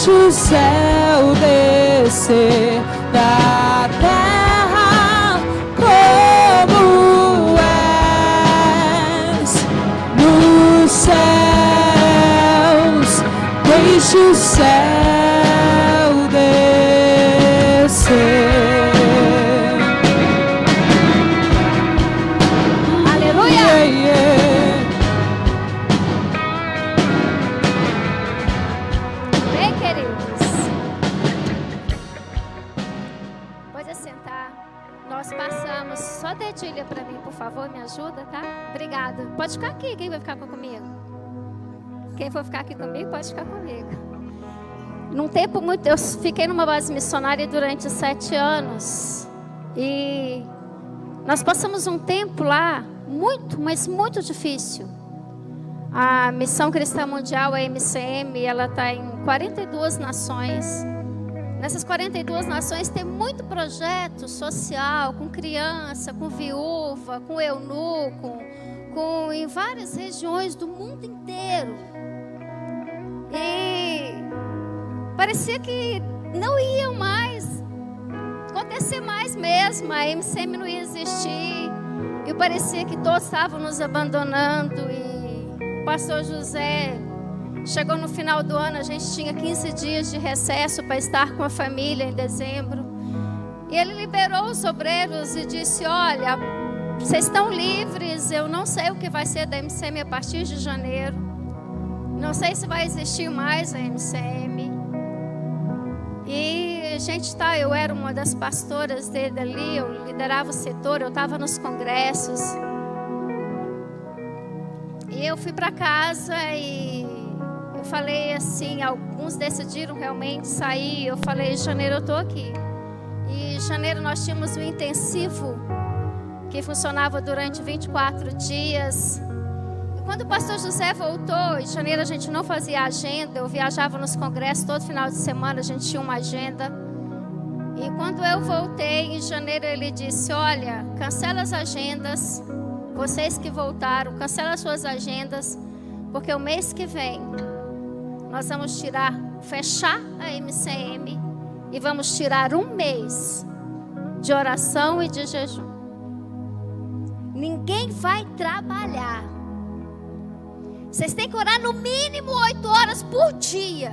deixa o céu descer da terra como és nos céus. Deixa o céu descer. Dedilha para mim, por favor, me ajuda, tá? Obrigada. Pode ficar aqui, quem vai ficar comigo? Quem for ficar aqui comigo, pode ficar comigo. Num tempo muito, eu fiquei numa base missionária durante 7 anos. E nós passamos um tempo lá, muito, mas muito difícil. A Missão Cristã Mundial, a MCM, ela está em 42 nações. Nessas 42 nações tem muito projeto social, com criança, com viúva, com eunuco, em várias regiões do mundo inteiro. E parecia que não ia mais acontecer mais mesmo, a MCM não ia existir. E parecia que todos estavam nos abandonando. E o pastor José... Chegou no final do ano, a gente tinha 15 dias de recesso para estar com a família em dezembro. E ele liberou os obreiros e disse: olha, vocês estão livres, eu não sei o que vai ser da MCM a partir de janeiro. Não sei se vai existir mais a MCM. E a gente eu era uma das pastoras dele ali, eu liderava o setor, eu estava nos congressos. E eu fui para casa e... eu falei assim, alguns decidiram realmente sair. Eu falei, em janeiro eu estou aqui. E em janeiro nós tínhamos um intensivo que funcionava durante 24 dias. E quando o pastor José voltou, em janeiro a gente não fazia agenda. Eu viajava nos congressos todo final de semana, a gente tinha uma agenda. E quando eu voltei em janeiro, ele disse: olha, cancela as agendas. Vocês que voltaram, cancela as suas agendas, porque o mês que vem nós vamos fechar a MCM e vamos tirar um mês de oração e de jejum. Ninguém vai trabalhar. Vocês têm que orar no mínimo 8 horas por dia.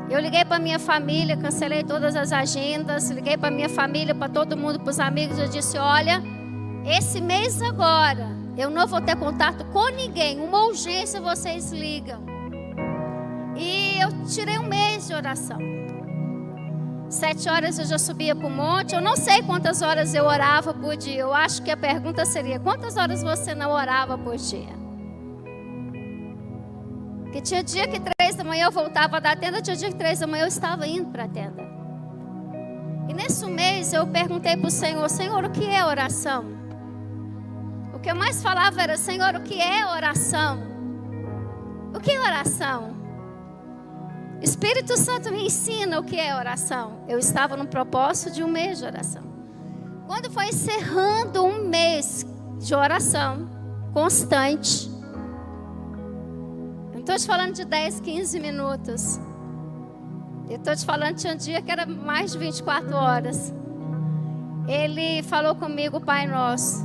Eu liguei para minha família, cancelei todas as agendas, liguei para minha família, para todo mundo, para os amigos. Eu disse: olha, esse mês agora eu não vou ter contato com ninguém. Uma urgência vocês ligam. E eu tirei um mês de oração. 7 horas eu já subia para o monte. Eu não sei quantas horas eu orava por dia. Eu acho que a pergunta seria: quantas horas você não orava por dia? Porque tinha dia que 3 da manhã eu voltava da tenda, tinha dia que 3 da manhã eu estava indo para a tenda. E nesse mês eu perguntei para o Senhor: Senhor, o que é oração? O que eu mais falava era: Senhor, o que é oração? O que é oração? Espírito Santo me ensina o que é oração. Eu estava no propósito de um mês de oração. Quando foi encerrando um mês de oração constante, não estou te falando de 10, 15 minutos. Eu estou te falando, tinha um dia que era mais de 24 horas. Ele falou comigo o Pai Nosso.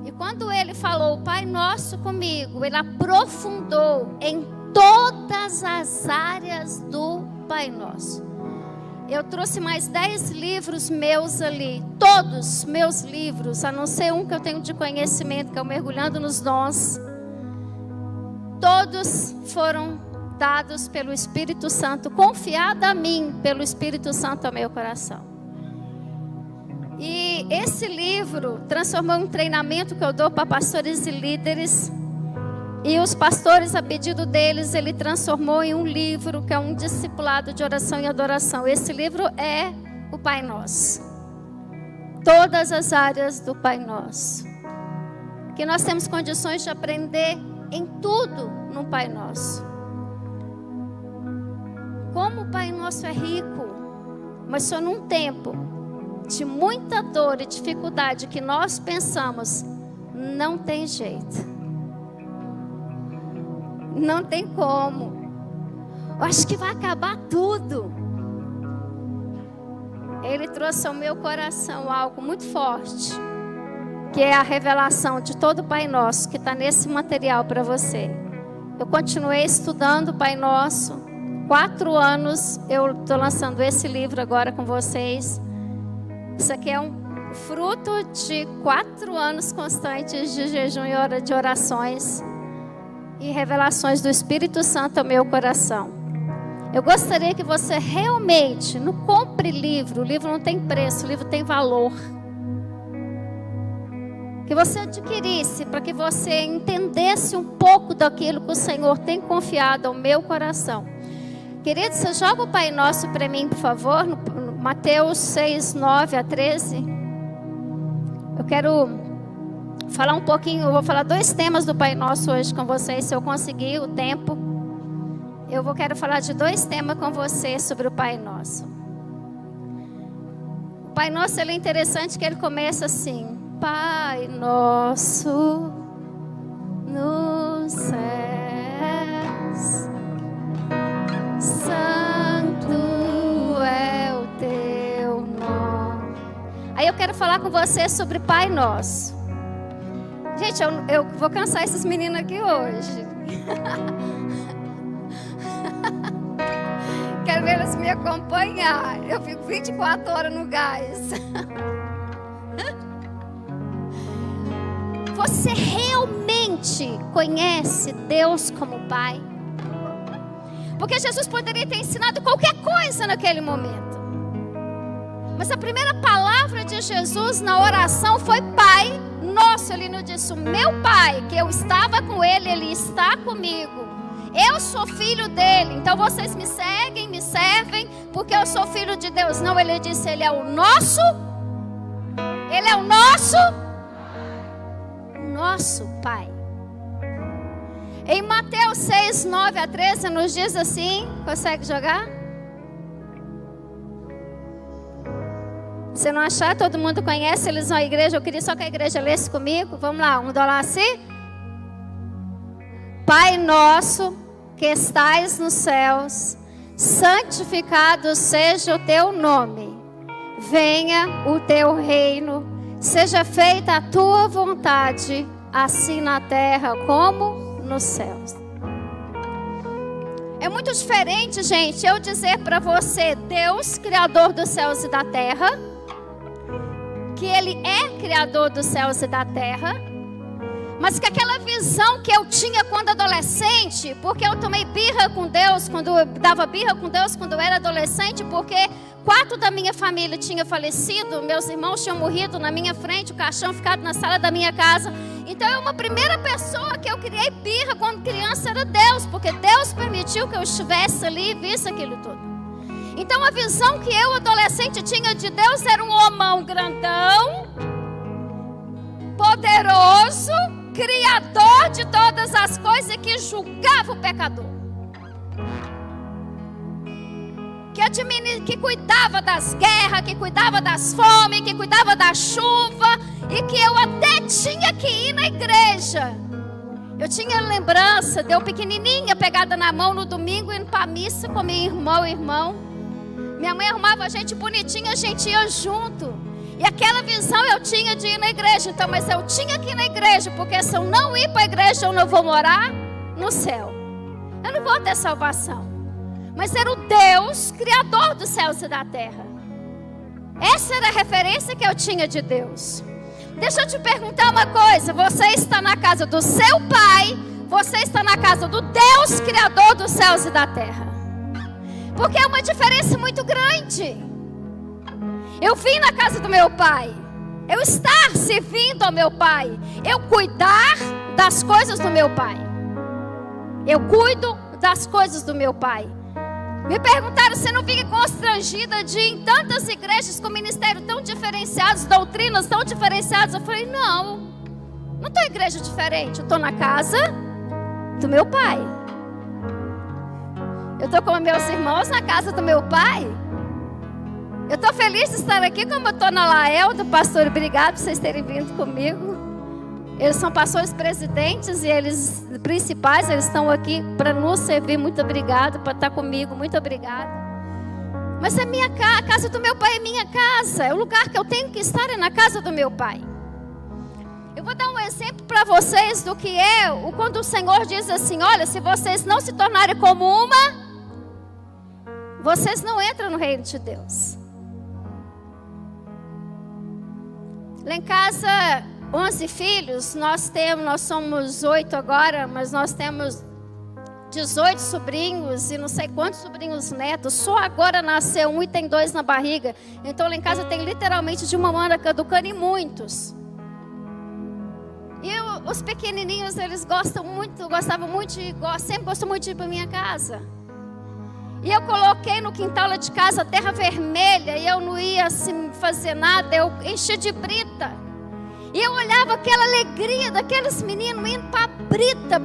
E quando ele falou o Pai Nosso comigo, ele aprofundou em todas as áreas do Pai Nosso. Eu trouxe mais 10 livros meus ali. Todos meus livros, a não ser um que eu tenho de conhecimento, que é o Mergulhando nos Dons. Todos foram dados pelo Espírito Santo, confiado a mim pelo Espírito Santo ao meu coração. E esse livro transformou um treinamento que eu dou para pastores e líderes. E os pastores, a pedido deles, ele transformou em um livro que é um discipulado de oração e adoração. Esse livro é o Pai Nosso. Todas as áreas do Pai Nosso. Que nós temos condições de aprender em tudo no Pai Nosso. Como o Pai Nosso é rico, mas só num tempo de muita dor e dificuldade que nós pensamos, não tem jeito. Não tem como. Eu acho que vai acabar tudo. Ele trouxe ao meu coração algo muito forte, que é a revelação de todo o Pai Nosso, que está nesse material para você. Eu continuei estudando o Pai Nosso. 4 anos eu estou lançando esse livro agora com vocês. Isso aqui é um fruto de 4 anos constantes de jejum e de orações e revelações do Espírito Santo ao meu coração. Eu gostaria que você realmente não compre livro. O livro não tem preço, o livro tem valor. Que você adquirisse, para que você entendesse um pouco daquilo que o Senhor tem confiado ao meu coração. Querido, você joga o Pai Nosso para mim, por favor, no Mateus 6, 9 a 13. Eu quero falar um pouquinho, eu vou falar 2 temas do Pai Nosso hoje com vocês, se eu conseguir o tempo. Quero falar de 2 temas com você sobre o Pai Nosso. O Pai Nosso, ele é interessante que ele começa assim: Pai Nosso nos céus, santo é o teu nome. Aí eu quero falar com você sobre Pai Nosso. Gente, eu vou cansar esses meninos aqui hoje. Quero ver eles me acompanhar. Eu fico 24 horas no gás. Você realmente conhece Deus como Pai? Porque Jesus poderia ter ensinado qualquer coisa naquele momento. Mas a primeira palavra de Jesus na oração foi Pai Nosso. Ele não disse: o meu Pai, que eu estava com Ele, Ele está comigo. Eu sou filho dele, então vocês me seguem, me servem, porque eu sou filho de Deus. Não, ele disse: Ele é o nosso. Ele é o nosso Pai. Em Mateus 6, 9 a 13 nos diz assim, consegue jogar? Se não achar, todo mundo conhece, eles vão à igreja. Eu queria só que a igreja lesse comigo. Vamos lá, um dólar assim. Pai nosso que estais nos céus, santificado seja o teu nome. Venha o teu reino. Seja feita a tua vontade, assim na terra como nos céus. É muito diferente, gente, eu dizer para você, Deus, Criador dos céus e da terra, que Ele é Criador dos céus e da terra, mas que aquela visão que eu tinha quando adolescente, porque eu tomei birra com Deus, quando eu dava birra com Deus quando eu era adolescente, porque 4 da minha família tinham falecido, meus irmãos tinham morrido na minha frente, o caixão ficado na sala da minha casa. Então uma primeira pessoa que eu criei birra quando criança era Deus, porque Deus permitiu que eu estivesse ali e visse aquilo tudo. Então a visão que eu adolescente tinha de Deus era um homão grandão, poderoso, criador de todas as coisas, que julgava o pecador, que cuidava das guerras, que cuidava das fomes, que cuidava da chuva, e que eu até tinha que ir na igreja. Eu tinha lembrança de eu pequenininha, pegada na mão no domingo, indo para a missa com meu irmão. Minha mãe arrumava a gente bonitinha, a gente ia junto. E aquela visão eu tinha de ir na igreja. Então, mas eu tinha que ir na igreja, porque se eu não ir para a igreja, eu não vou morar no céu. Eu não vou ter salvação. Mas era o Deus, Criador dos céus e da terra. Essa era a referência que eu tinha de Deus. Deixa eu te perguntar uma coisa. Você está na casa do seu Pai, você está na casa do Deus, Criador dos céus e da terra. Porque é uma diferença muito grande. Eu vim na casa do meu Pai, eu estar servindo ao meu Pai, eu cuidar das coisas do meu Pai. Eu cuido das coisas do meu Pai. Me perguntaram se não fica constrangida de ir em tantas igrejas com ministério tão diferenciados, doutrinas tão diferenciadas. Eu falei, não estou em igreja diferente, eu estou na casa do meu Pai. Eu estou com meus irmãos na casa do meu Pai. Eu estou feliz de estar aqui, como eu estou na Lael do pastor. Obrigado por vocês terem vindo comigo. Eles são pastores presidentes e eles principais, eles estão aqui para nos servir. Muito obrigado por estar comigo, muito obrigada. Mas a minha casa, a casa do meu pai é minha casa. É o lugar que eu tenho que estar, é na casa do meu pai. Eu vou dar um exemplo para vocês do que é quando o Senhor diz assim: olha, se vocês não se tornarem como uma, vocês não entram no reino de Deus. Lá em casa, 11 filhos, nós somos 8 agora, mas nós temos 18 sobrinhos e não sei quantos sobrinhos netos. Só agora nasceu um e tem 2 na barriga. Então lá em casa tem literalmente de uma manga caducando e muitos. E os pequenininhos, eles sempre gostam muito de ir para minha casa. E eu coloquei no quintal lá de casa terra vermelha e eu não ia assim fazer nada, eu enchi de brita. E eu olhava aquela alegria daqueles meninos indo para a brita,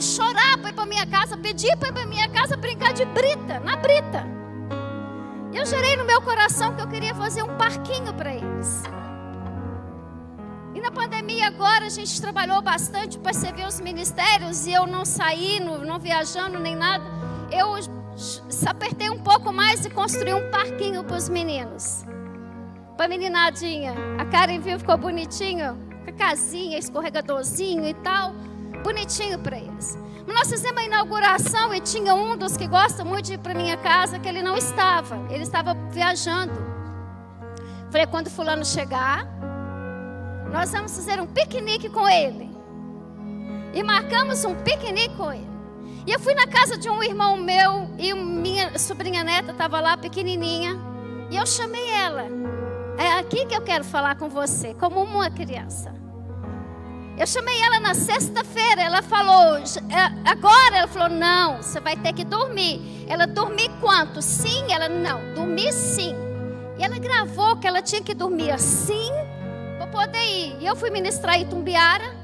chorar para ir para minha casa, pedir para ir para minha casa brincar de brita, na brita. Eu gerei no meu coração que eu queria fazer um parquinho para eles. E na pandemia agora a gente trabalhou bastante para servir os ministérios e eu não saí, não viajando nem nada. Eu apertei um pouco mais e construí um parquinho para os meninos. Para a meninadinha. A Karen viu, ficou bonitinho, com a casinha, escorregadorzinho e tal. Bonitinho para eles. Mas nós fizemos a inauguração e tinha um dos que gosta muito de ir para minha casa que ele não estava. Ele estava viajando. Falei, quando fulano chegar, nós vamos fazer um piquenique com ele. E marcamos um piquenique com ele. E eu fui na casa de um irmão meu e minha sobrinha neta estava lá pequenininha. E eu chamei ela. É aqui que eu quero falar com você, como uma criança. Eu chamei ela na sexta-feira. Ela falou, agora? Ela falou, não, você vai ter que dormir. Ela, dormir quanto? Sim? Ela, não, dormir sim. E ela gravou que ela tinha que dormir assim para poder ir. E eu fui ministrar em Itumbiara.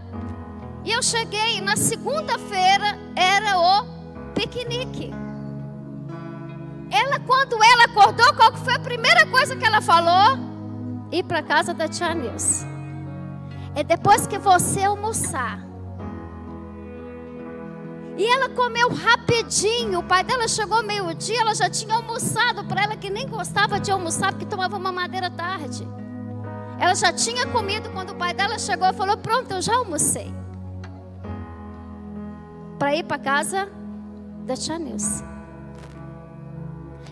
E eu cheguei, na segunda-feira era o piquenique. Quando ela acordou, qual foi a primeira coisa que ela falou? Ir para a casa da tia Nilce. É depois que você almoçar. E ela comeu rapidinho. O pai dela chegou meio-dia, ela já tinha almoçado. Para ela que nem gostava de almoçar, porque tomava mamadeira tarde. Ela já tinha comido quando o pai dela chegou e falou, pronto, eu já almocei. Para ir para a casa da tia Nilce.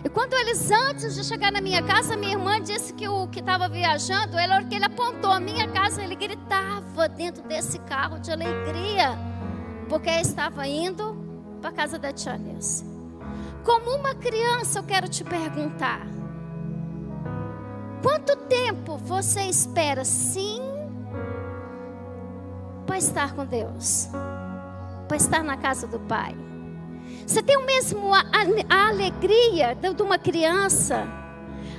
E quando eles, antes de chegar na minha casa, minha irmã disse que o que estava viajando, a hora que ele apontou a minha casa, ele gritava dentro desse carro de alegria, porque ele estava indo para a casa da tia Nilce. Como uma criança, eu quero te perguntar, quanto tempo você espera sim para estar com Deus? Para estar na casa do Pai? Você tem o mesmo a alegria de uma criança,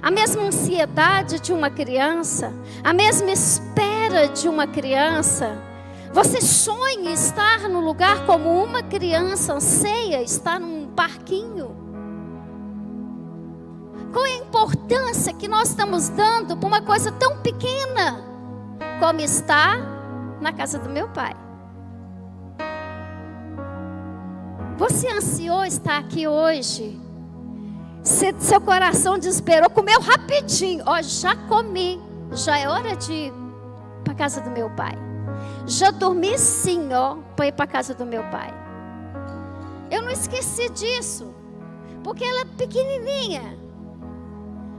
a mesma ansiedade de uma criança, a mesma espera de uma criança? Você sonha estar no lugar como uma criança anseia estar num parquinho? Qual é a importância que nós estamos dando para uma coisa tão pequena como estar na casa do meu Pai? Você ansiou estar aqui hoje? Seu coração desesperou, comeu rapidinho. Ó, já comi, já é hora de ir para a casa do meu Pai. Já dormi sim, ó, para ir para a casa do meu Pai. Eu não esqueci disso, porque ela é pequenininha.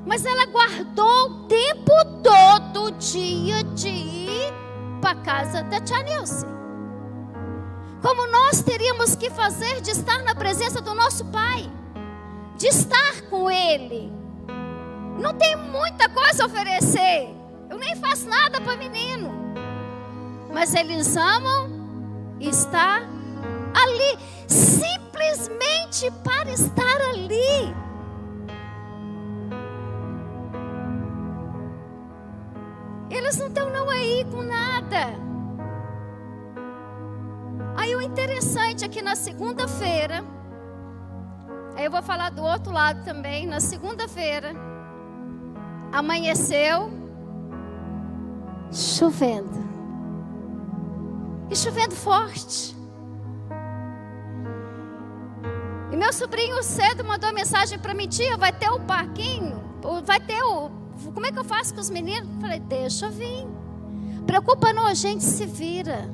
Mas ela guardou o tempo todo o dia de ir para a casa da tia Nilce. Como nós teríamos que fazer de estar na presença do nosso Pai, de estar com Ele. Não tem muita coisa a oferecer. Eu nem faço nada para menino. Mas eles amam estar ali, simplesmente para estar ali. Eles não estão não aí com nada. Aí o interessante é que na segunda-feira, aí eu vou falar do outro lado também. Na segunda-feira, amanheceu chovendo. E chovendo forte. E meu sobrinho cedo mandou mensagem para mim: tia, vai ter o parquinho? Vai ter o... Como é que eu faço com os meninos? Eu falei: deixa eu vir. Preocupa não, a gente se vira.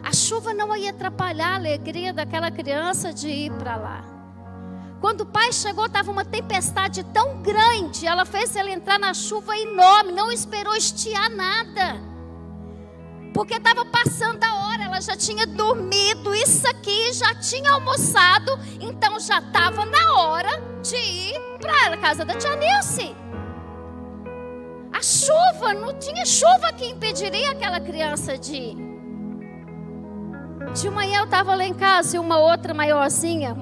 A chuva não ia atrapalhar a alegria daquela criança de ir para lá. Quando o pai chegou, estava uma tempestade tão grande. Ela fez ele entrar na chuva enorme. Não esperou estiar nada. Porque estava passando a hora. Ela já tinha dormido isso aqui, já tinha almoçado. Então já estava na hora de ir para a casa da tia Nilce. A chuva, não tinha chuva que impediria aquela criança de ir. De manhã eu estava lá em casa e uma outra maiorzinha,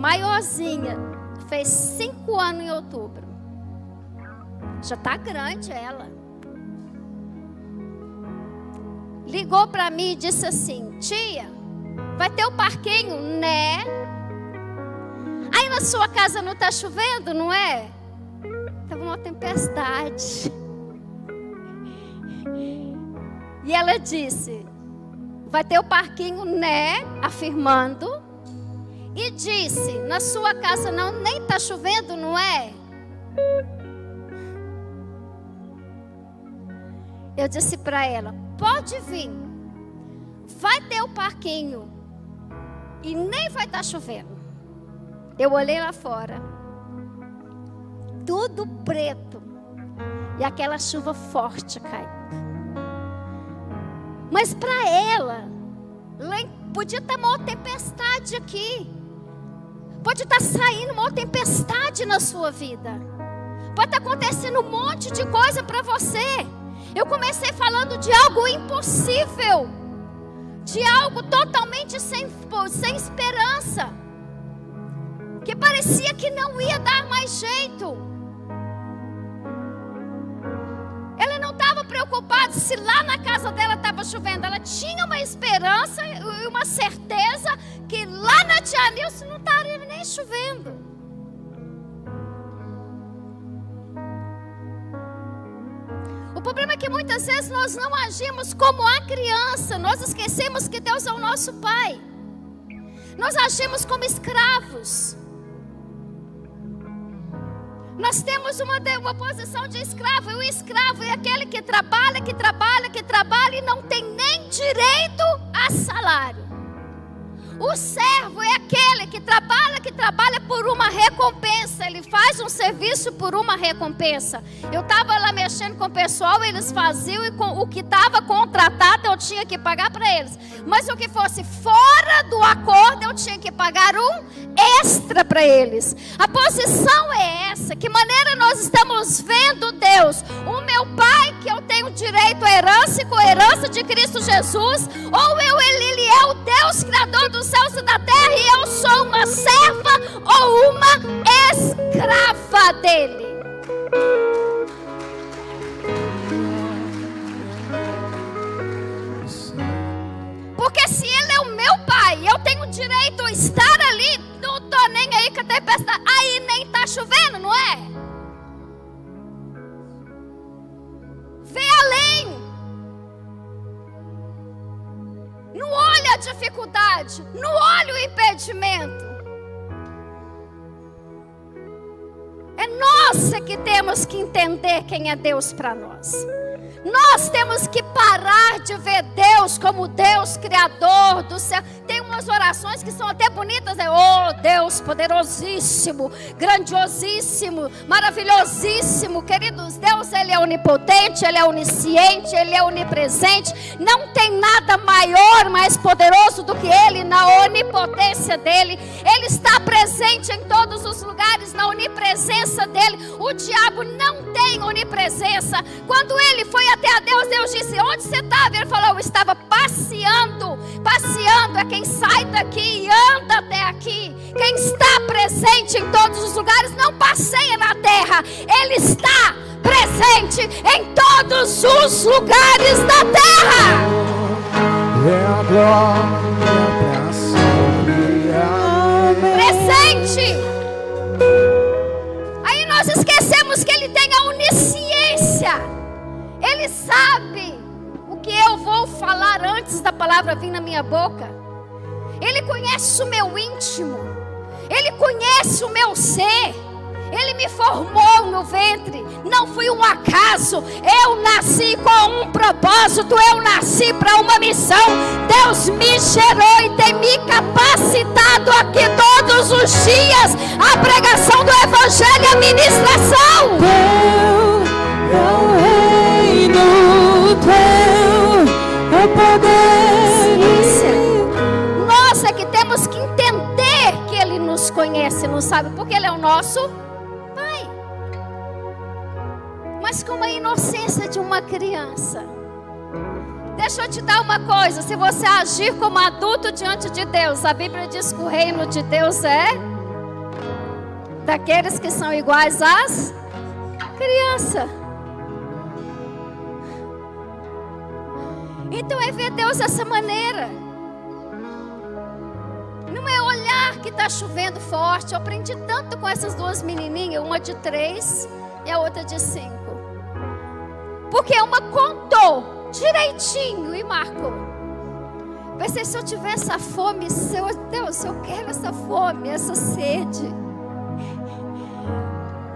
fez 5 anos em outubro. Já está grande ela. Ligou para mim e disse assim: tia, vai ter o parquinho, né? Aí na sua casa não está chovendo, não é? Estava uma tempestade. E ela disse: vai ter o parquinho, né? Afirmando. E disse: na sua casa não, nem está chovendo, não é? Eu disse para ela: pode vir. Vai ter o parquinho. E nem vai estar chovendo. Eu olhei lá fora. Tudo preto. E aquela chuva forte caindo. Mas para ela, podia estar uma tempestade aqui. Pode estar saindo uma tempestade na sua vida. Pode estar acontecendo um monte de coisa para você. Eu comecei falando de algo impossível. De algo totalmente sem esperança. Que parecia que não ia dar mais jeito. Ela não estava preocupada se lá na casa dela estava chovendo. Ela tinha uma esperança e uma certeza que lá na tia Nilce não estaria nem chovendo. O problema é que muitas vezes nós não agimos como a criança. Nós esquecemos que Deus é o nosso Pai. Nós agimos como escravos. Nós temos uma posição de escravo. E o escravo é aquele que trabalha e não tem nem direito a salário. O servo é aquele que trabalha por uma recompensa. Ele faz um serviço por uma recompensa. Eu estava lá mexendo com o pessoal, eles faziam, e com o que estava contratado eu tinha que pagar para eles. Mas o que fosse fora do acordo eu tinha que pagar um extra para eles. A posição é essa. Que maneira nós estamos vendo Deus? O meu Pai, que eu tenho direito à herança e com a herança de Cristo Jesus, ou Ele é o Deus criador dos céus e da terra e eu sou uma serva ou uma escrava dele. Porque se Ele é o meu Pai, eu tenho direito a estar ali, não estou nem aí com a tempestade, aí nem está chovendo, não é? Vê além. Não olha a dificuldade, não olha o impedimento. É nós que temos que entender quem é Deus para nós. Nós temos que parar de ver Deus como Deus criador do céu. Tem umas orações que são até bonitas, né? Oh Deus poderosíssimo, grandiosíssimo, maravilhosíssimo. Queridos, Deus, Ele é onipotente, Ele é onisciente, Ele é onipresente. Não tem nada maior, mais poderoso do que Ele na onipotência dEle. Ele está presente em todos os lugares, na onipresença dEle. O diabo não tem onipresença. Quando ele foi até a Deus, Deus disse: onde você estava? Ele falou: eu estava passeando. Passeando é quem sai daqui e anda até aqui. Quem está presente em todos os lugares não passeia na terra. Ele está presente em todos os lugares da terra. É a glória pra sempre. Presente. Aí nós esquecemos que Ele tem a onisciência. Ele sabe o que eu vou falar antes da palavra vir na minha boca. Ele conhece o meu íntimo. Ele conhece o meu ser. Ele me formou no ventre. Não fui um acaso. Eu nasci com um propósito. Eu nasci para uma missão. Deus me gerou e tem me capacitado aqui todos os dias. A pregação do Evangelho e a ministração. Teu reino, teu poder. Nós é que temos que entender que Ele nos conhece, não sabe? Porque Ele é o nosso Pai. Mas com a inocência de uma criança. Deixa eu te dar uma coisa. Se você agir como adulto diante de Deus, a Bíblia diz que o reino de Deus é daqueles que são iguais às crianças. Então é ver Deus dessa maneira. Não é olhar que está chovendo forte. Eu aprendi tanto com essas duas menininhas, uma de 3 e a outra de 5. Porque uma contou direitinho e marcou. Pensei, se eu tiver essa fome, Deus, eu quero essa fome, essa sede.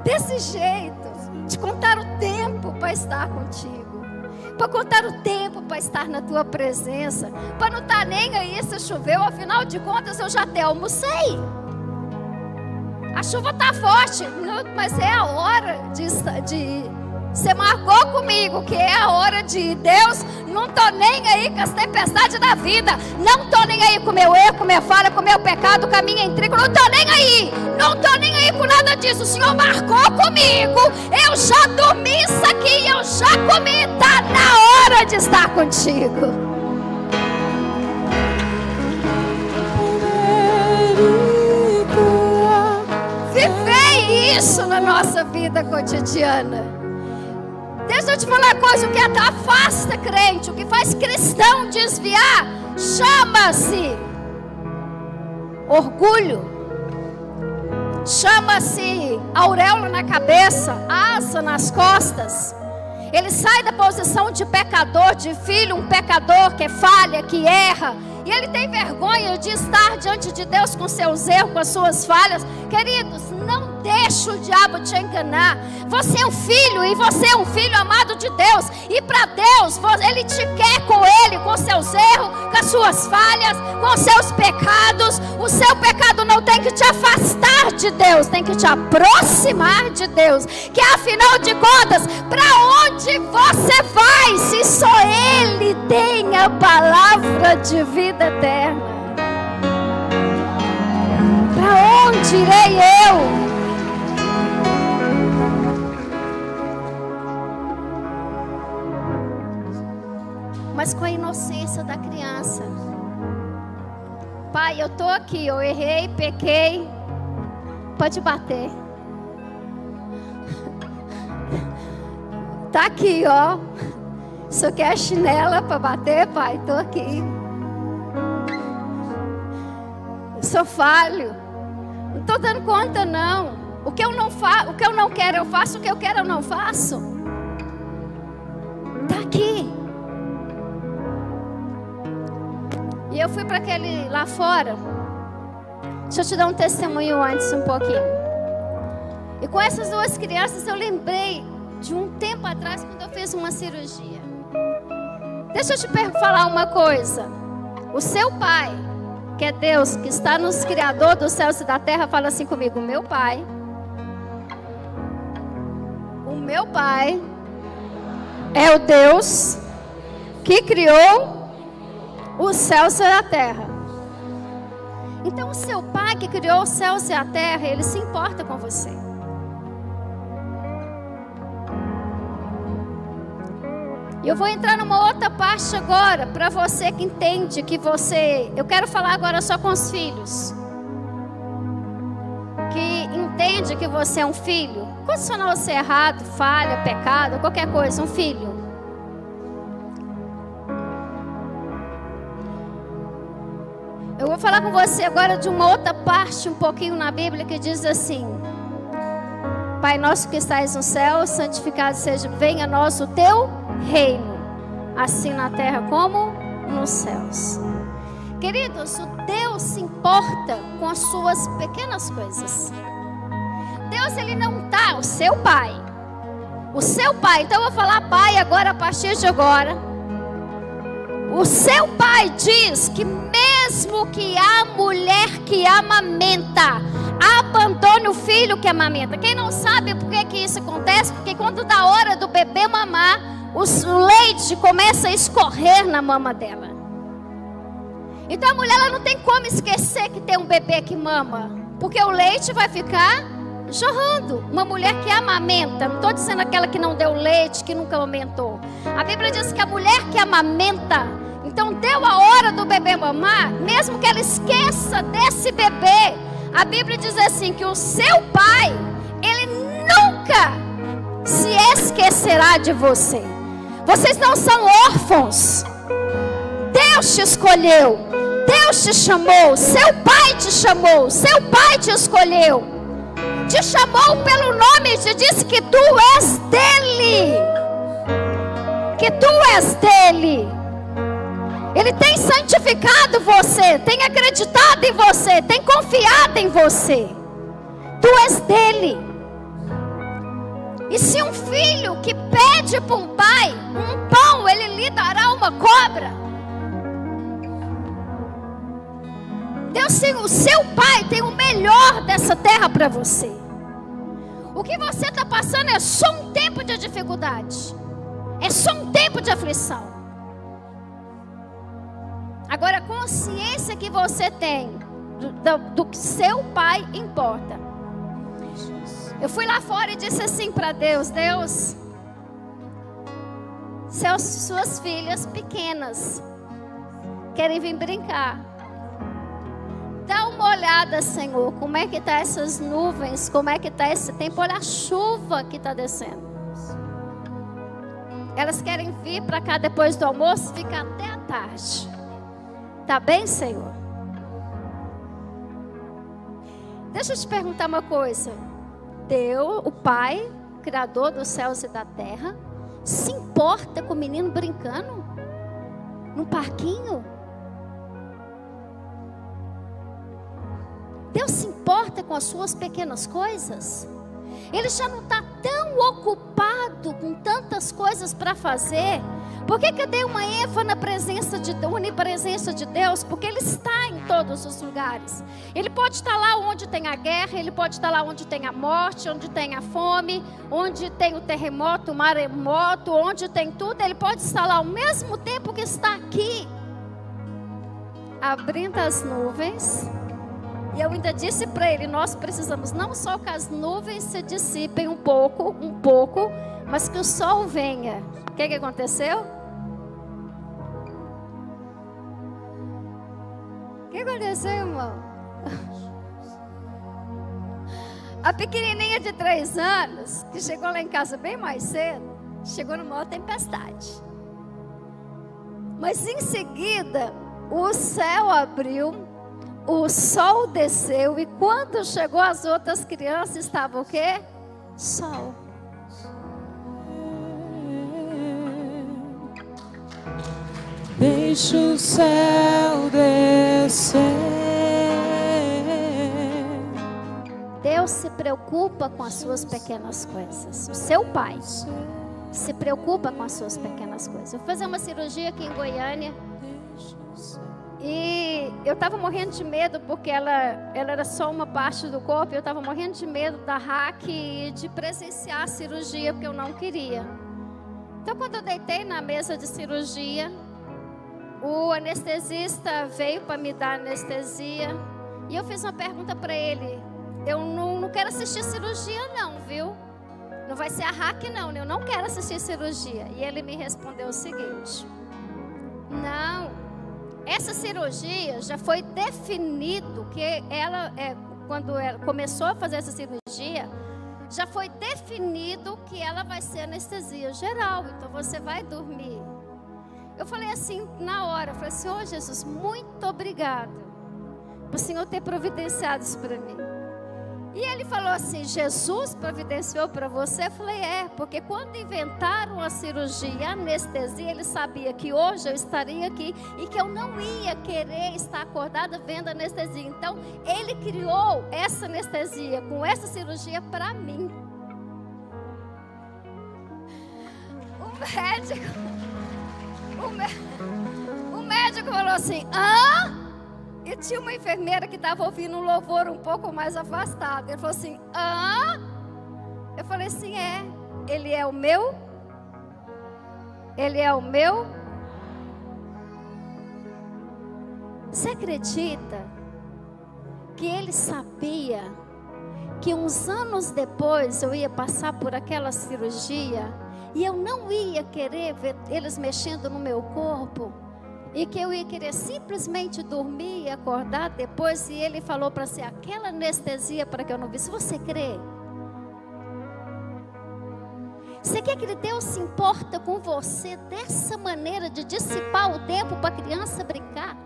Desse jeito, de contar o tempo para estar contigo. Para contar o tempo para estar na tua presença. Para não estar nem aí se choveu. Afinal de contas eu já até almocei. A chuva está forte, mas é a hora de você marcou comigo que é a hora de ir. Deus, não estou nem aí com as tempestades da vida. Não estou nem aí com o meu erro, com a minha falha, com o meu pecado, com a minha intriga. Não estou nem aí. Não estou nem aí com nada disso. O Senhor marcou comigo. Eu já dormi isso aqui. Eu já comi. Está na hora de estar contigo. Viver isso na nossa vida cotidiana. Deixa eu te falar uma coisa, o que afasta crente, o que faz cristão desviar, chama-se orgulho, chama-se auréola na cabeça, asa nas costas. Ele sai da posição de pecador, de filho, um pecador que falha, que erra. E ele tem vergonha de estar diante de Deus com seus erros, com as suas falhas. Queridos, não deixe o diabo te enganar. Você é um filho e você é um filho amado de Deus. E para Deus, Ele te quer com Ele, com seus erros, com as suas falhas, com os seus pecados. O seu pecado não tem que te afastar de Deus, tem que te aproximar de Deus. Que afinal de contas, para onde você vai se só Ele tem a palavra de vida eterna? Para onde irei eu? Mas com a inocência da criança. Pai, eu estou aqui, eu errei, pequei. Pode bater. Tá aqui, ó. Isso aqui é chinela para bater, pai? Estou aqui. Eu sou falho. Não estou dando conta, não. O que eu não quero, eu faço. O que eu quero, eu não faço. Tá aqui. E eu fui para aquele lá fora. Deixa eu te dar um testemunho antes um pouquinho. E com essas duas crianças eu lembrei de um tempo atrás quando eu fiz uma cirurgia. Deixa eu te falar uma coisa. O seu pai, que é Deus, que está nos Criador dos céus e da terra, fala assim comigo: o meu pai é o Deus que criou os céus e a terra. Então o seu pai que criou os céus e a terra, ele se importa com você. E eu vou entrar numa outra parte agora, para você que entende que você... Eu quero falar agora só com os filhos. Que entende que você é um filho. Condicional você errado, falha, pecado, qualquer coisa, um filho. Eu vou falar com você agora de uma outra parte, um pouquinho na Bíblia, que diz assim: Pai nosso que estais no céu, santificado seja, venha a nós o teu reino. assim na terra como nos céus. Queridos, o Deus se importa com as suas pequenas coisas. Deus, ele não está, o seu pai, então eu vou falar pai agora, a partir de agora. O seu pai diz que mesmo que a mulher que amamenta abandone o filho que amamenta. Quem não sabe por que isso acontece? Porque quando dá hora do bebê mamar, o leite começa a escorrer na mama dela. Então a mulher, ela não tem como esquecer que tem um bebê que mama, porque o leite vai ficar jorrando. Uma mulher que amamenta, não estou dizendo aquela que não deu leite, que nunca amamentou. A Bíblia diz que a mulher que amamenta, então deu a hora do bebê mamar, mesmo que ela esqueça desse bebê, a Bíblia diz assim, que o seu pai, ele nunca se esquecerá de você. Vocês não são órfãos. Deus te escolheu, Deus te chamou, seu pai te chamou, seu pai te escolheu, te chamou pelo nome e te disse que tu és dele, que tu és dele. Ele tem santificado você, tem acreditado em você, tem confiado em você. Tu és dele. E se um filho que pede para um pai um pão, ele lhe dará uma cobra. Deus, o seu pai tem o melhor dessa terra para você. O que você está passando é só um tempo de dificuldade, é só um tempo de aflição. Agora, a consciência que você tem do que seu pai importa. Eu fui lá fora e disse assim para Deus: Deus, suas filhas pequenas querem vir brincar. Dá uma olhada, Senhor, como é que está essas nuvens, como é que está esse tempo, olha a chuva que está descendo. Elas querem vir para cá depois do almoço, ficar até a tarde. Tá bem, Senhor? Deixa eu te perguntar uma coisa. Deus, o Pai, Criador dos céus e da terra, se importa com o menino brincando num parquinho? Deus se importa com as suas pequenas coisas? Ele já não está tão ocupado com tantas coisas para fazer? Por que eu dei uma ênfase na onipresença de Deus? Porque Ele está em todos os lugares. Ele pode estar lá onde tem a guerra, Ele pode estar lá onde tem a morte, onde tem a fome, onde tem o terremoto, o maremoto, onde tem tudo. Ele pode estar lá ao mesmo tempo que está aqui, abrindo as nuvens. E eu ainda disse para ele, nós precisamos não só que as nuvens se dissipem um pouco, mas que o sol venha. O que aconteceu? O que aconteceu, irmão? A pequenininha de 3 anos, que chegou lá em casa bem mais cedo, chegou numa maior tempestade. Mas em seguida, o céu abriu, o sol desceu, e quando chegou as outras crianças, estava o quê? Sol. Deixa o céu descer. Deus se preocupa com as suas pequenas coisas. O seu pai se preocupa com as suas pequenas coisas. Eu fui fazer uma cirurgia aqui em Goiânia. E eu estava morrendo de medo, porque ela era só uma parte do corpo. Eu estava morrendo de medo da hack e de presenciar a cirurgia, porque eu não queria. Então, quando eu deitei na mesa de cirurgia, o anestesista veio para me dar anestesia. E eu fiz uma pergunta para ele: eu não quero assistir cirurgia não, viu? Não vai ser a hack não, eu não quero assistir cirurgia. E ele me respondeu o seguinte: não. Essa cirurgia já foi definido, que quando ela começou a fazer essa cirurgia, já foi definido que ela vai ser anestesia geral, então você vai dormir. Eu falei assim na hora, eu falei: Senhor Jesus, muito obrigado por o Senhor ter providenciado isso para mim. E ele falou assim: Jesus providenciou para você? Eu falei: é, porque quando inventaram a cirurgia, a anestesia, ele sabia que hoje eu estaria aqui e que eu não ia querer estar acordada vendo anestesia. Então, ele criou essa anestesia com essa cirurgia para mim. O médico falou assim: hã? E tinha uma enfermeira que estava ouvindo um louvor um pouco mais afastado. Ele falou assim: hã? Eu falei assim: é. Ele é o meu? Ele é o meu? Você acredita que ele sabia que uns anos depois eu ia passar por aquela cirurgia e eu não ia querer ver eles mexendo no meu corpo? E que eu ia querer simplesmente dormir e acordar depois. E ele falou para ser aquela anestesia para que eu não visse. Você crê? Você quer que Deus se importa com você dessa maneira de dissipar o tempo para a criança brincar?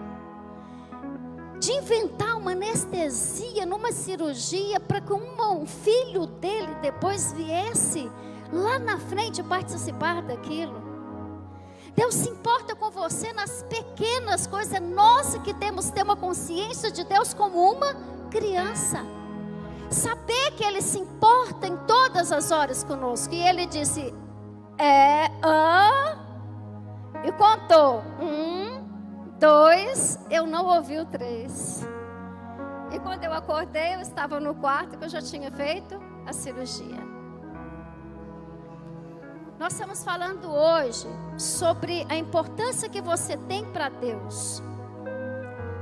De inventar uma anestesia numa cirurgia para que um filho dele depois viesse lá na frente participar daquilo? Deus se importa com você nas pequenas coisas. Nós que temos que ter uma consciência de Deus como uma criança. Saber que Ele se importa em todas as horas conosco. E Ele disse: e contou 1, 2, eu não ouvi o 3. E quando eu acordei, eu estava no quarto que eu já tinha feito a cirurgia. Nós estamos falando hoje sobre a importância que você tem para Deus.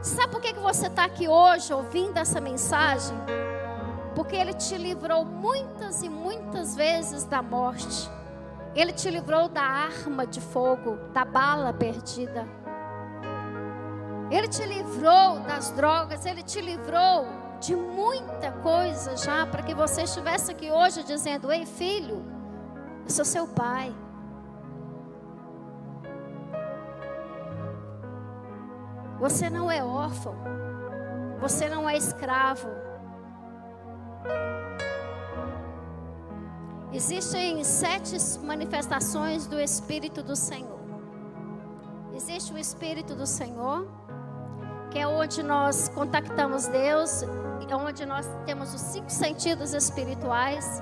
Sabe por que você está aqui hoje ouvindo essa mensagem? Porque Ele te livrou muitas e muitas vezes da morte. Ele te livrou da arma de fogo, da bala perdida. Ele te livrou das drogas, Ele te livrou de muita coisa já, para que você estivesse aqui hoje dizendo: ei, filho, eu sou seu pai. Você não é órfão. Você não é escravo. Existem 7 manifestações do Espírito do Senhor. Existe o Espírito do Senhor, que é onde nós contactamos Deus, é onde nós temos os 5 sentidos espirituais.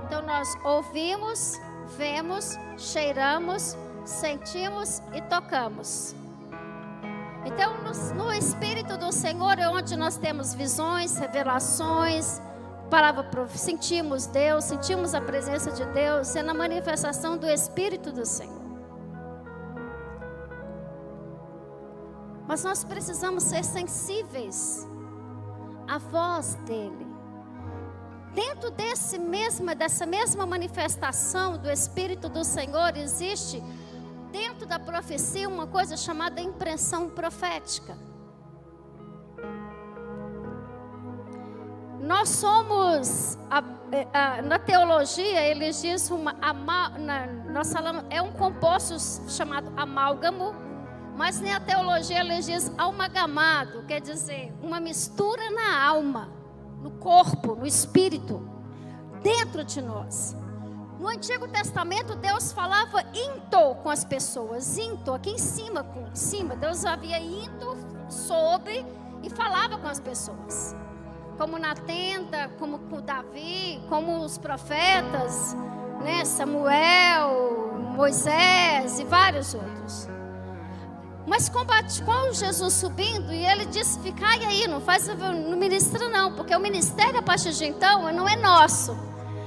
Então nós ouvimos, vemos, cheiramos, sentimos e tocamos. Então no Espírito do Senhor é onde nós temos visões, revelações, sentimos Deus, sentimos a presença de Deus. É na manifestação do Espírito do Senhor. Mas nós precisamos ser sensíveis à voz dEle. Dentro dessa mesma manifestação do Espírito do Senhor, existe dentro da profecia uma coisa chamada impressão profética. Nós somos, na teologia, eles dizem, nós falamos, é um composto chamado amálgamo, mas na teologia eles dizem amalgamado, quer dizer, uma mistura na alma, no corpo, no espírito, dentro de nós. No Antigo Testamento, Deus falava into com as pessoas, into, aqui em cima, Deus havia into sobre e falava com as pessoas. Como na tenda, como com Davi, como os profetas, né, Samuel, Moisés e vários outros. Mas com Jesus subindo, e ele disse: ficai aí, não ministra não, porque o ministério a partir de então não é nosso.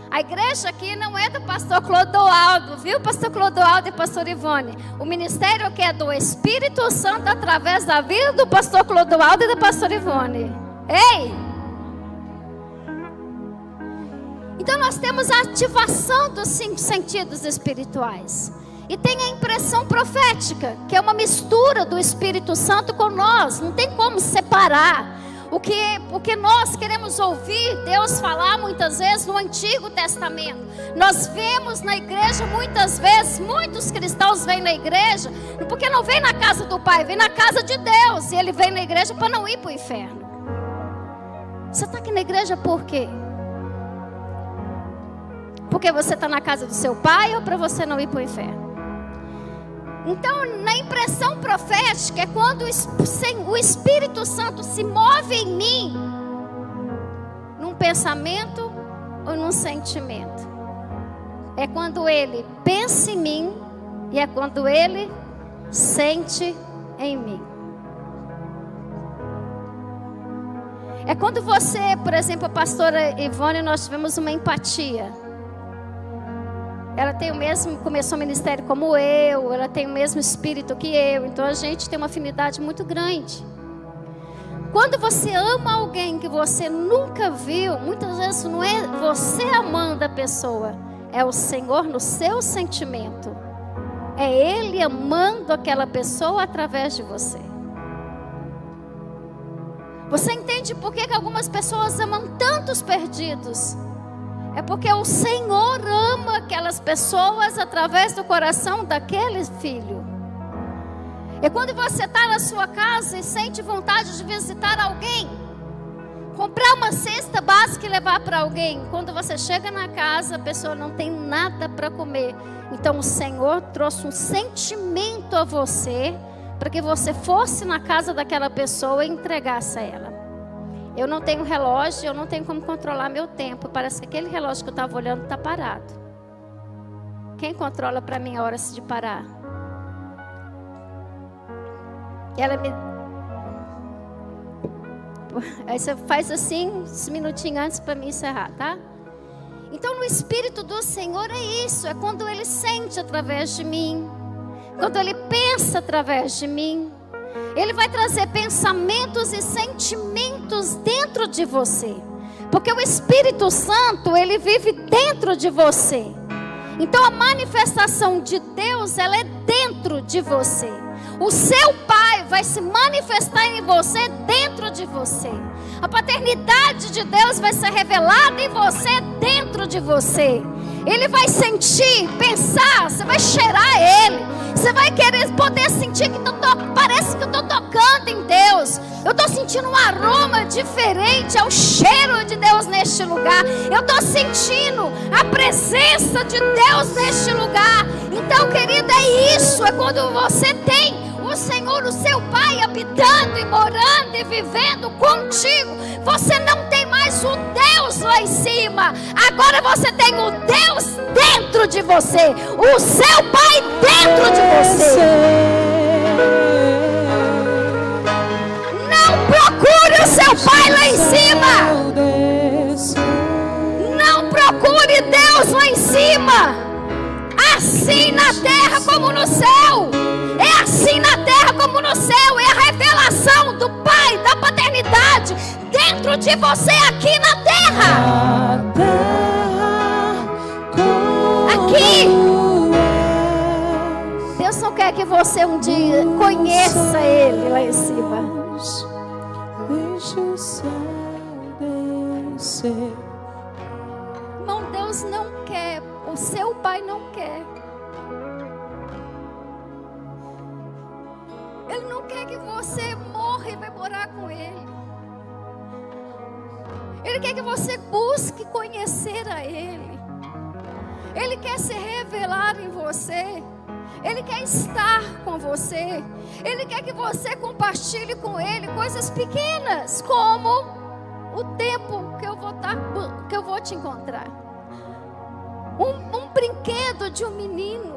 A igreja aqui não é do pastor Clodoaldo, viu, pastor Clodoaldo e pastor Ivone? O ministério aqui é do Espírito Santo através da vida do pastor Clodoaldo e da pastor Ivone. Ei! Então nós temos a ativação dos 5 sentidos espirituais. E tem a impressão profética, que é uma mistura do Espírito Santo com nós. Não tem como separar o que nós queremos ouvir Deus falar muitas vezes no Antigo Testamento. Nós vemos na igreja muitas vezes, muitos cristãos vêm na igreja, porque não vem na casa do Pai, vem na casa de Deus. E ele vem na igreja para não ir para o inferno. Você está aqui na igreja por quê? Porque você está na casa do seu pai ou para você não ir para o inferno? Então, na impressão profética é quando o Espírito Santo se move em mim, num pensamento ou num sentimento. É quando ele pensa em mim e é quando ele sente em mim. É quando você, por exemplo, a pastora Ivone, nós tivemos uma empatia. Ela tem o mesmo, começou o ministério como eu, ela tem o mesmo espírito que eu, então a gente tem uma afinidade muito grande. Quando você ama alguém que você nunca viu, muitas vezes não é você amando a pessoa, é o Senhor no seu sentimento. É Ele amando aquela pessoa através de você. Você entende por que algumas pessoas amam tantos perdidos? É porque o Senhor ama aquelas pessoas através do coração daquele filho. E quando você está na sua casa e sente vontade de visitar alguém, comprar uma cesta básica e levar para alguém, quando você chega na casa, a pessoa não tem nada para comer. Então o Senhor trouxe um sentimento a você, para que você fosse na casa daquela pessoa e entregasse a ela. Eu não tenho relógio, eu não tenho como controlar meu tempo. Parece que aquele relógio que eu estava olhando está parado. Quem controla para mim a hora de parar? Ela me... Aí você faz assim, uns minutinhos antes para mim encerrar, tá? Então no Espírito do Senhor é isso. É quando Ele sente através de mim. Quando Ele pensa através de mim. Ele vai trazer pensamentos e sentimentos dentro de você. Porque o Espírito Santo, Ele vive dentro de você. Então a manifestação de Deus, ela é dentro de você. O seu Pai vai se manifestar em você dentro de você. A paternidade de Deus vai ser revelada em você dentro de você. Ele vai sentir, pensar, você vai cheirar Ele. Você vai querer poder sentir que parece que eu estou tocando em Deus. Eu estou sentindo um aroma diferente, é o cheiro de Deus neste lugar. Eu estou sentindo a presença de Deus neste lugar. Então, querida, é isso. É quando você tem o Senhor, o seu Pai, habitando e morando e vivendo contigo. Você não tem mais o Deus lá em cima. Agora você tem o Deus dentro de você. O seu Pai dentro de você. Não procure o seu Pai lá em cima. Não procure Deus lá em cima. Assim na terra como no céu. É assim na terra como no céu. É a revelação do Pai, da paternidade dentro de você aqui na terra. Aqui. Deus não quer que você um dia conheça Ele lá em cima. Deixa o céu descer. Irmão, Deus não quer. O seu Pai não quer. Ele não quer que você morra e vai morar com Ele. Ele quer que você busque conhecer a Ele. Ele quer se revelar em você. Ele quer estar com você. Ele quer que você compartilhe com Ele coisas pequenas, como o tempo que eu vou te encontrar. Um brinquedo de um menino.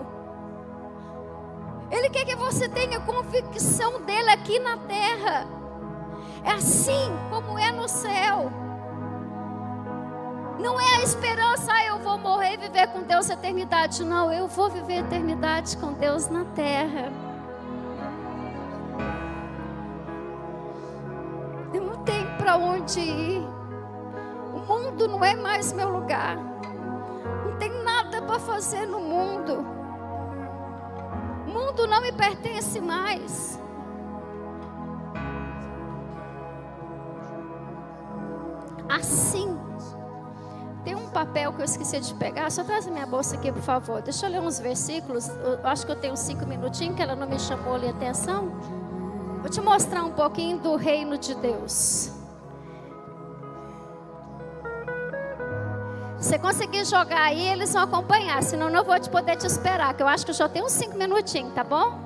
Ele quer que você tenha convicção dele aqui na terra. É assim como é no céu. Não é a esperança, eu vou morrer e viver com Deus a eternidade. Não, eu vou viver a eternidade com Deus na terra. Eu não tenho para onde ir. O mundo não é mais meu lugar. Não tem nada para fazer no mundo. O mundo não me pertence mais. Assim. Tem um papel que eu esqueci de pegar. Só traz a minha bolsa aqui, por favor. Deixa eu ler uns versículos. Eu acho que eu tenho 5 minutinhos, que ela não me chamou ali a atenção. Vou te mostrar um pouquinho do reino de Deus. você conseguir jogar aí, eles vão acompanhar. Senão não vou poder te esperar, que eu acho que eu já tenho uns 5 minutinhos, tá bom?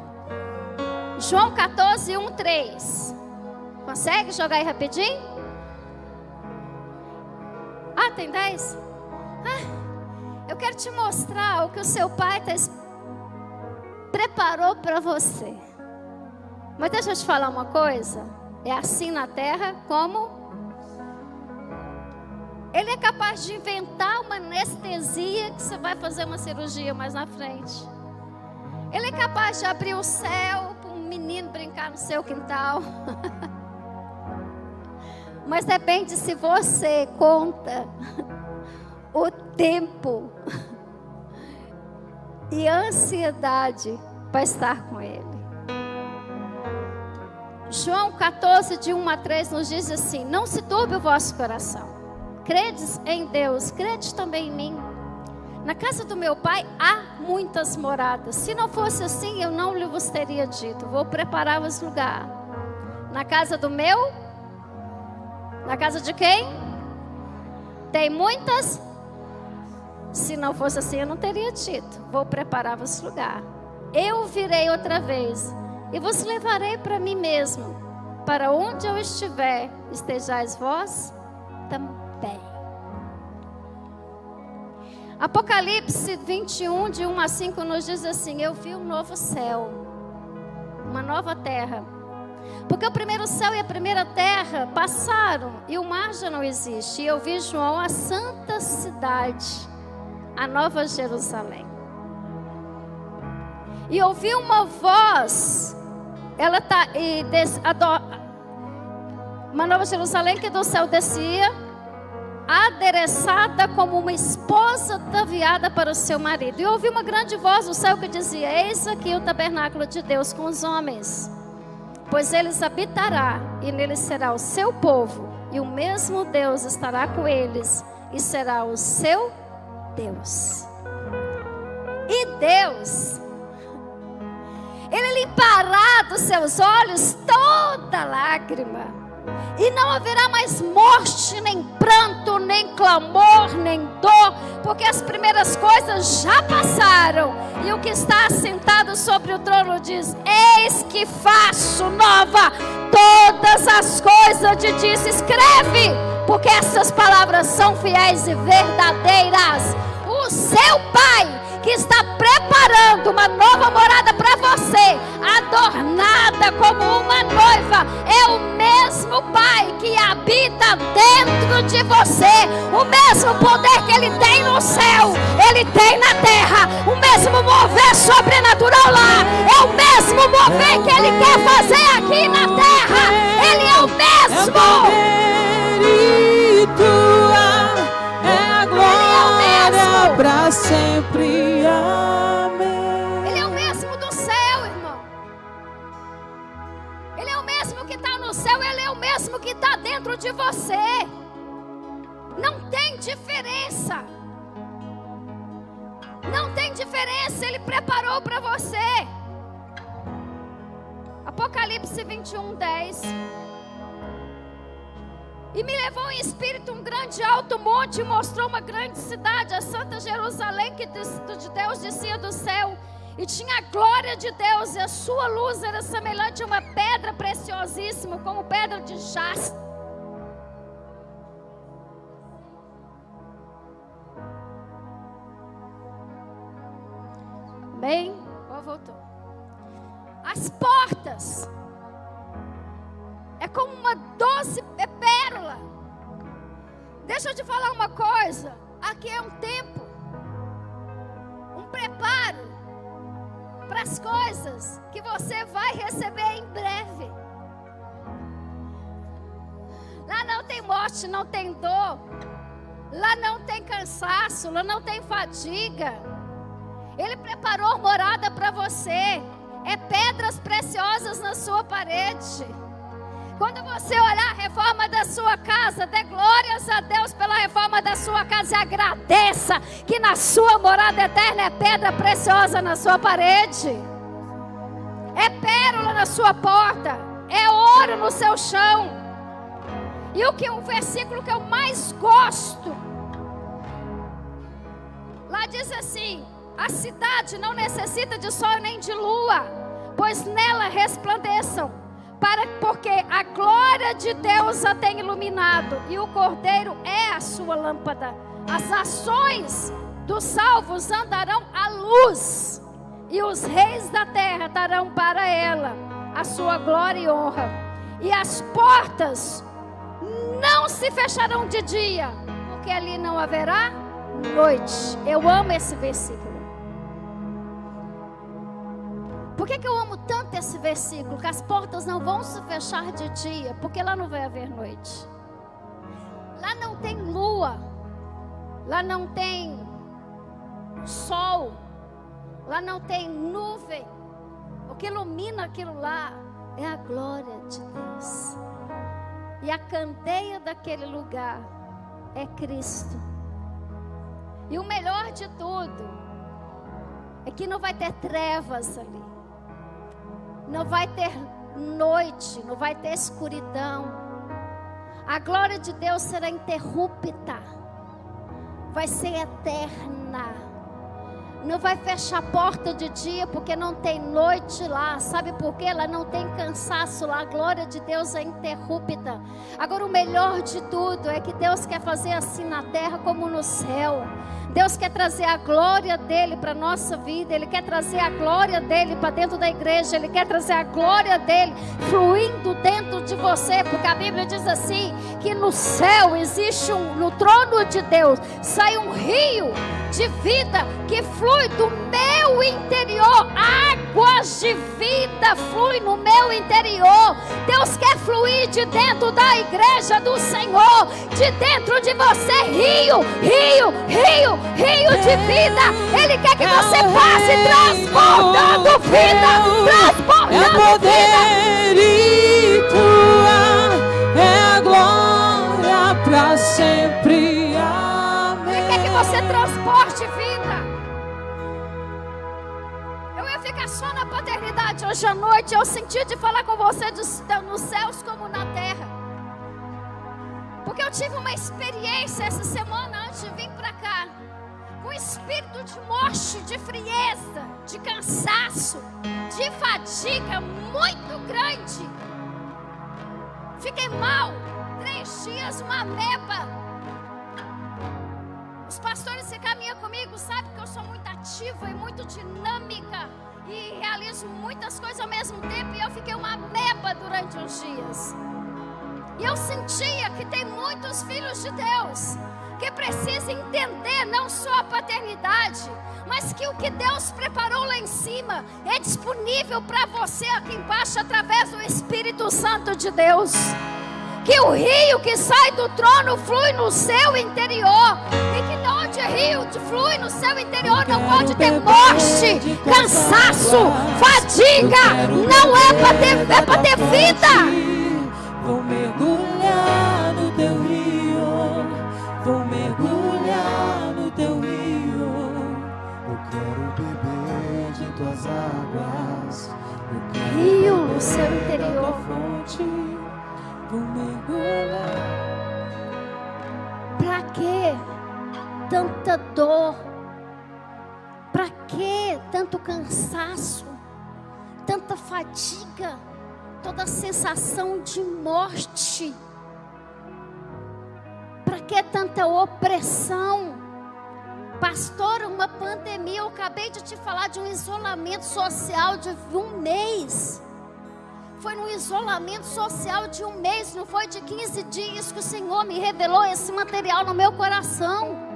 João 14, 1, 3. Consegue jogar aí rapidinho? Ah, tem 10? Eu quero te mostrar o que o seu pai preparou para você. Mas deixa eu te falar uma coisa. É assim na terra como... Ele é capaz de inventar uma anestesia que você vai fazer uma cirurgia mais na frente. Ele é capaz de abrir o céu para um menino brincar no seu quintal. Mas depende se você conta o tempo e a ansiedade para estar com Ele. João 14, de 1 a 3 nos diz assim: não se turbe o vosso coração. Credes em Deus, credes também em mim. Na casa do meu pai há muitas moradas. Se não fosse assim, eu não lhe vos teria dito. Vou preparar-vos lugar. Na casa do meu? Na casa de quem? Tem muitas? Se não fosse assim, eu não teria dito. Vou preparar-vos lugar. Eu virei outra vez e vos levarei para mim mesmo. Para onde eu estiver, estejais vós também. Apocalipse 21, de 1 a 5 nos diz assim: eu vi um novo céu, uma nova terra. Porque o primeiro céu e a primeira terra passaram e o mar já não existe. E eu vi, João, a santa cidade, a nova Jerusalém. E ouvi uma voz, uma nova Jerusalém que do céu descia, adereçada como uma esposa ataviada para o seu marido. E ouvi uma grande voz do céu que dizia: eis aqui o tabernáculo de Deus com os homens, pois eles habitará, e neles será o seu povo, e o mesmo Deus estará com eles, e será o seu Deus. E Deus, Ele limpará dos seus olhos toda lágrima, e não haverá mais morte, nem pranto, nem clamor, nem dor, porque as primeiras coisas já passaram. E o que está assentado sobre o trono diz: eis que faço nova todas as coisas. Te disse: escreve, porque essas palavras são fiéis e verdadeiras. O seu Pai, que está preparando uma nova morada para você, adornada como uma noiva, é o mesmo Pai que habita dentro de você. O mesmo poder que Ele tem no céu, Ele tem na terra. O mesmo mover sobrenatural lá, é o mesmo mover que Ele quer fazer aqui na terra. Ele é o mesmo. Para sempre, amém. Ele é o mesmo do céu, irmão. Ele é o mesmo que está no céu. Ele é o mesmo que está dentro de você. Não tem diferença. Não tem diferença. Ele preparou para você. Apocalipse 21, 10. E me levou em espírito um grande alto monte e mostrou uma grande cidade, a Santa Jerusalém, que de Deus descia do céu. E tinha a glória de Deus, e a sua luz era semelhante a uma pedra preciosíssima, como pedra de jaspe. Bem, voltou. As portas é como uma doce pérola. Deixa eu te falar uma coisa. Aqui é um tempo, um preparo para as coisas que você vai receber em breve. Lá não tem morte, não tem dor. Lá não tem cansaço, lá não tem fadiga. Ele preparou morada para você. É pedras preciosas na sua parede. Quando você olhar a reforma da sua casa, dê glórias a Deus pela reforma da sua casa e agradeça que na sua morada eterna é pedra preciosa na sua parede, é pérola na sua porta, é ouro no seu chão. E o versículo que eu mais gosto Lá diz assim: a cidade não necessita de sol nem de lua, pois nela resplandeçam, porque a glória de Deus a tem iluminado, e o Cordeiro é a sua lâmpada. As nações dos salvos andarão à luz, e os reis da terra darão para ela a sua glória e honra. E as portas não se fecharão de dia, porque ali não haverá noite. Eu amo esse versículo. Por que eu amo tanto esse versículo? Que as portas não vão se fechar de dia, porque lá não vai haver noite. Lá não tem lua, lá não tem sol, lá não tem nuvem. O que ilumina aquilo lá é a glória de Deus. E a candeia daquele lugar é Cristo. E o melhor de tudo é que não vai ter trevas ali, não vai ter noite, não vai ter escuridão. A glória de Deus será interrupta, vai ser eterna. Não vai fechar a porta de dia, porque não tem noite lá. Sabe por quê? Lá não tem cansaço lá. A glória de Deus é interrupta. Agora o melhor de tudo é que Deus quer fazer assim na terra como no céu. Deus quer trazer a glória dele para a nossa vida. Ele quer trazer a glória dele para dentro da igreja. Ele quer trazer a glória dele fluindo dentro de você. Porque a Bíblia diz assim, que no céu existe no trono de Deus sai um rio de vida que flui do meu interior. Águas de vida fluem no meu interior. Deus quer fluir de dentro da igreja do Senhor, de dentro de você, rio de vida. Ele quer que você passe transbordando vida, transbordando vida. E tua é a glória para sempre. Amém. Ele quer que você transporte vida. Eu ia ficar só na paternidade hoje à noite. Eu senti de falar com você nos céus como na terra. Porque eu tive uma experiência essa semana antes de vir para cá. Um espírito de morte, de frieza, de cansaço, de fadiga muito grande. Fiquei mal, 3 dias, uma ameba. Os pastores que caminham comigo sabem que eu sou muito ativa e muito dinâmica e realizo muitas coisas ao mesmo tempo, e eu fiquei uma ameba durante uns dias. E eu sentia que tem muitos filhos de Deus que precisam entender não só a paternidade, mas que o que Deus preparou lá em cima é disponível para você aqui embaixo através do Espírito Santo de Deus. Que o rio que sai do trono flui no seu interior, e que onde o rio flui no seu interior não pode ter morte, cansaço, fadiga. Não é para ter vida. Vou mergulhar no teu rio, vou mergulhar no teu rio. Eu quero beber de tuas águas. Rio no seu interior. Fonte, vou mergulhar. Pra que tanta dor? Pra que tanto cansaço? Tanta fadiga? Toda sensação de morte? Para que tanta opressão? Pastor, uma pandemia. Eu acabei de te falar de um isolamento social de 1 mês. Foi num isolamento social de 1 mês, não foi de 15 dias que o Senhor me revelou esse material no meu coração.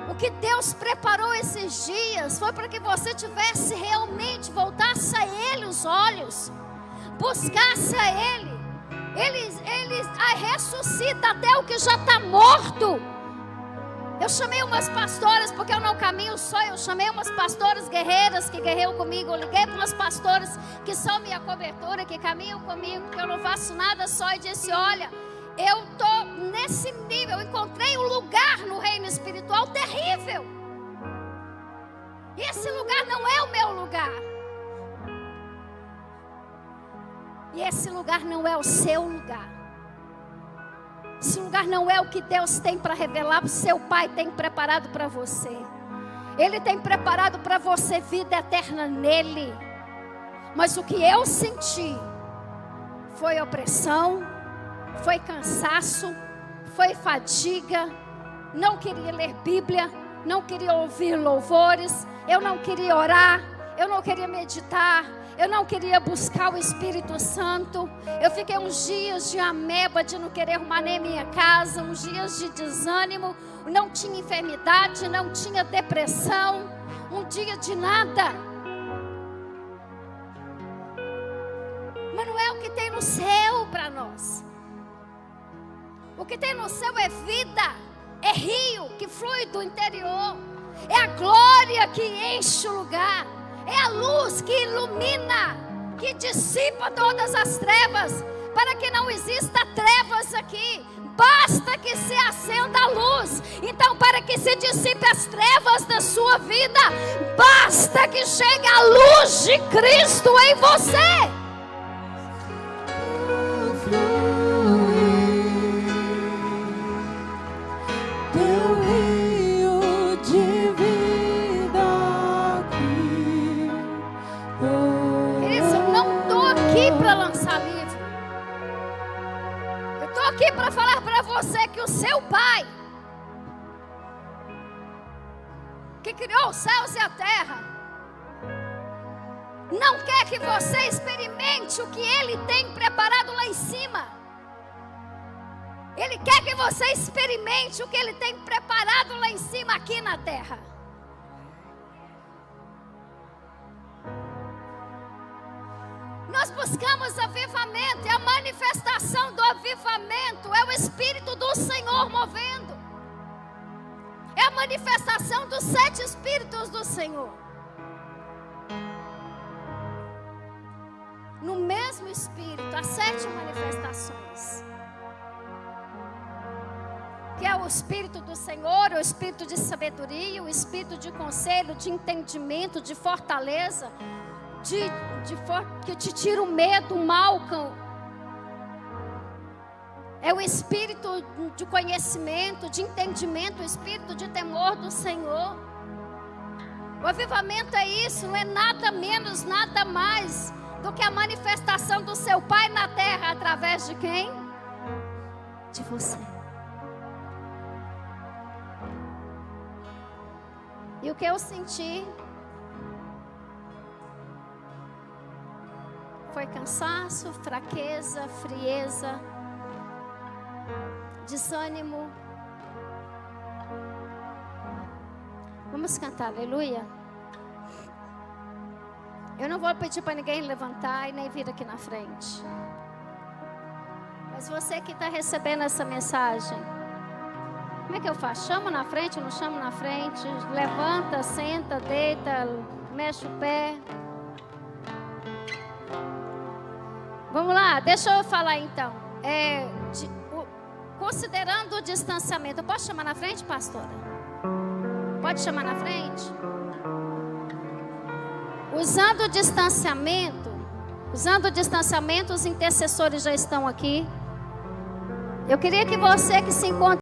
O que Deus preparou esses dias foi para que você tivesse realmente, voltasse a Ele os olhos, buscasse a Ele. Ele ressuscita até o que já está morto. Eu chamei umas pastoras, porque eu não caminho só, eu chamei umas pastoras guerreiras que guerreiam comigo. Eu liguei para umas pastoras que são minha cobertura, que caminham comigo, porque eu não faço nada só, e disse: olha, eu estou nesse nível, eu encontrei um lugar no reino espiritual terrível. E esse lugar não é o meu lugar. E esse lugar não é o seu lugar. Esse lugar não é o que Deus tem para revelar, o seu Pai tem preparado para você. Ele tem preparado para você vida eterna nele. Mas o que eu senti foi opressão, foi cansaço, foi fadiga. Não queria ler Bíblia, não queria ouvir louvores, eu não queria orar, eu não queria meditar, eu não queria buscar o Espírito Santo. Eu fiquei uns dias de ameba, de não querer arrumar nem minha casa, uns dias de desânimo, não tinha enfermidade, não tinha depressão, um dia de nada. Mas não é o que tem no céu para nós. O que tem no céu é vida, é rio que flui do interior, é a glória que enche o lugar, é a luz que ilumina, que dissipa todas as trevas, para que não exista trevas aqui. Basta que se acenda a luz. Então, para que se dissipe as trevas da sua vida, basta que chegue a luz de Cristo em você. Aqui para falar para você que o seu Pai, que criou os céus e a terra, não quer que você experimente o que Ele tem preparado lá em cima. Ele quer que você experimente o que Ele tem preparado lá em cima, aqui na terra. Nós buscamos avivamento, e a manifestação do avivamento é o Espírito do Senhor movendo. É a manifestação dos 7 Espíritos do Senhor. No mesmo Espírito, as 7 manifestações. Que é o Espírito do Senhor, o Espírito de sabedoria, o Espírito de conselho, de entendimento, de fortaleza, que te tira o medo, o mal. É o Espírito de conhecimento, de entendimento, o Espírito de temor do Senhor. O avivamento é isso, não é nada menos, nada mais do que a manifestação do seu Pai na terra, através de quem? De você. E o que eu senti foi cansaço, fraqueza, frieza, desânimo. Vamos cantar, aleluia. Eu não vou pedir para ninguém levantar e nem vir aqui na frente. Mas você que está recebendo essa mensagem, como é que eu faço? Chamo na frente, não chamo na frente? Levanta, senta, deita, mexe o pé. Vamos lá, deixa eu falar então. Considerando o distanciamento, eu posso chamar na frente, pastora? Pode chamar na frente? Usando o distanciamento, os intercessores já estão aqui. Eu queria que você que se encontra